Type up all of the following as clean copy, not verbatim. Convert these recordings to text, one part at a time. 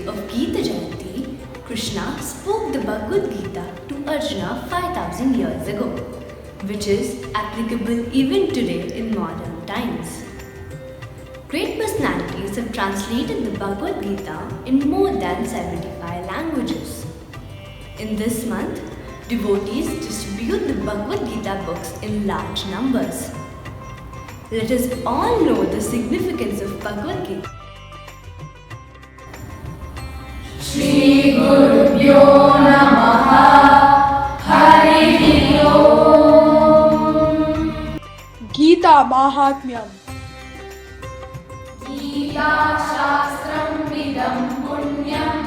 day of Gita Jayanti, Krishna spoke the Bhagavad Gita to Arjuna 5000 years ago, which is applicable even today in modern times. Great personalities have translated the Bhagavad Gita in more than 75 languages. In this month, devotees distribute the Bhagavad Gita books in large numbers. Let us all know the significance of Bhagavad Gita. Shri Gurubhyo Namaha Harihi Om. Gita Mahatmyam. Gita Shastram Vidam Punyam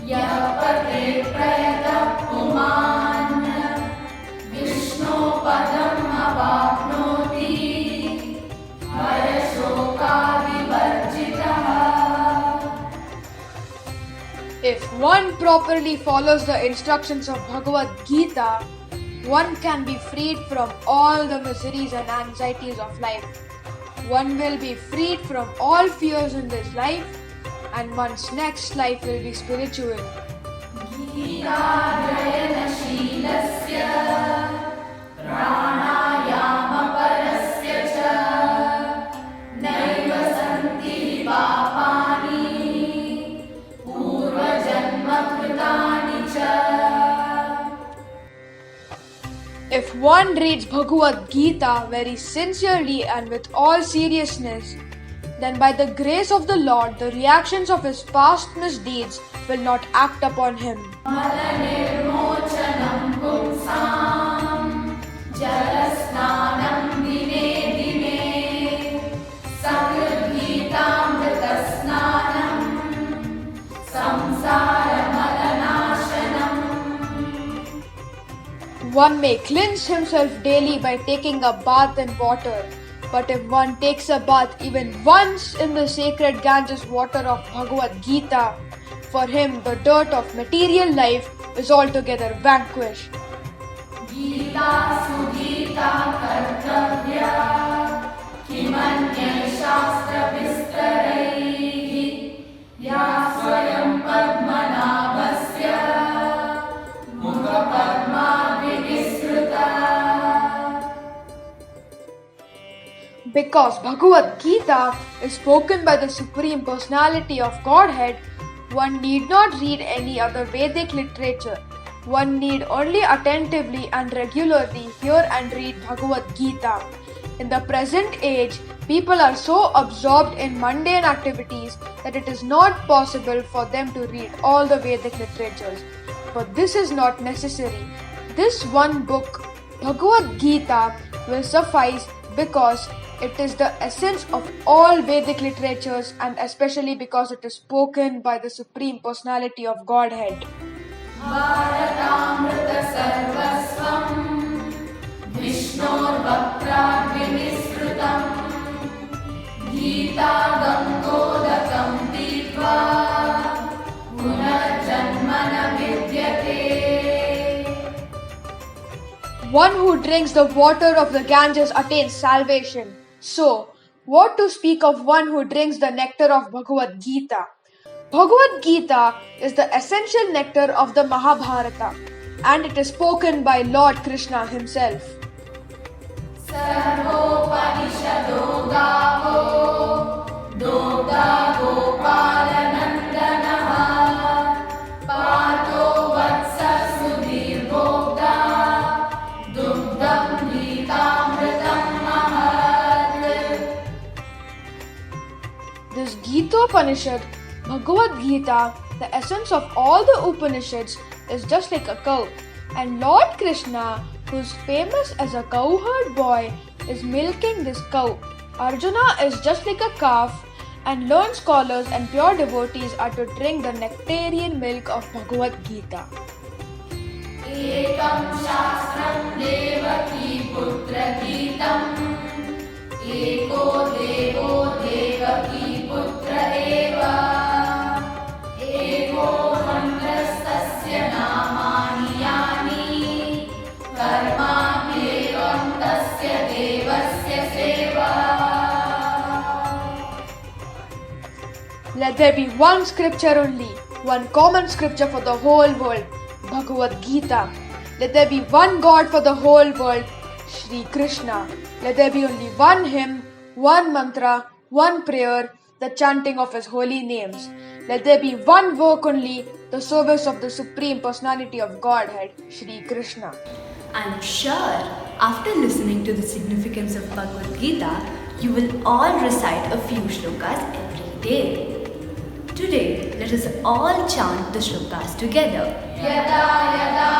Yah Pate Prayata Puman Vishnu Padam Avapnoti Hayashokadi Varjitaha. If one properly follows the instructions of Bhagavad Gita, one can be freed from all the miseries and anxieties of life. One will be freed from all fears in this life, and one's next life will be spiritual. Gita Jayanti Pranayama Parasya Cha Naiva Santi Papani Purva Janma Kritani Cha. If one reads Bhagavad Gita very sincerely and with all seriousness, then by the grace of the Lord, the reactions of his past misdeeds will not act upon him. Malanirmochanam Pumsam Jalasnanam Dine Dine Sakritamrita Snanam Samsara Malanashanam. One may cleanse himself daily by taking a bath in water, but if one takes a bath even once in the sacred Ganges water of Bhagavad Gita, for him the dirt of material life is altogether vanquished. Gita Sugita Kartavya Kimanyai Shastra Vistaraihi Ya Swayam Padmanabhasya Mukha Padma Vinisruta. Because Bhagavad Gita is spoken by the Supreme Personality of Godhead, one need not read any other Vedic literature. One need only attentively and regularly hear and read Bhagavad Gita. In the present age, people are so absorbed in mundane activities that it is not possible for them to read all the Vedic literatures. But this is not necessary. This one book, Bhagavad Gita, will suffice because it is the essence of all Vedic literatures, and especially because it is spoken by the Supreme Personality of Godhead. Bharatamrita Sarvasvam Vishnor Bhaktradvinisrutam Gita Gangodakam Ditva Punarjanmana Vidyate. One who drinks the water of the Ganges attains salvation. So, what to speak of one who drinks the nectar of Bhagavad Gita? Bhagavad Gita is the essential nectar of the Mahabharata, and it is spoken by Lord Krishna himself. Sarvopanishado Gavo Dogda Gopalanandanaha Pato Vatsa Sudhir Bogda Dugdam Gitamritam Mahat. This Gita Upanishad, Bhagavad Gita, the essence of all the Upanishads, is just like a cow. And Lord Krishna, who is famous as a cowherd boy, is milking this cow. Arjuna is just like a calf, and learned scholars and pure devotees are to drink the nectarian milk of Bhagavad Gita. Ekam Shastram Devaki Putra Gitam Eko Devo Devaki Putra Eva Eko Mantrastasya Namani Yani Karma Bhevam Tasya Devasya Seva. Let there be one scripture only, one common scripture for the whole world, Bhagavad Gita. Let there be one God for the whole world, Shri Krishna. Let there be only one hymn, one mantra, one prayer, the chanting of his holy names. Let there be one work only, the service of the Supreme Personality of Godhead, Shri Krishna. I'm sure after listening to the significance of Bhagavad Gita, you will all recite a few shlokas every day. Today, let us all chant the shlokas together. यदा यदा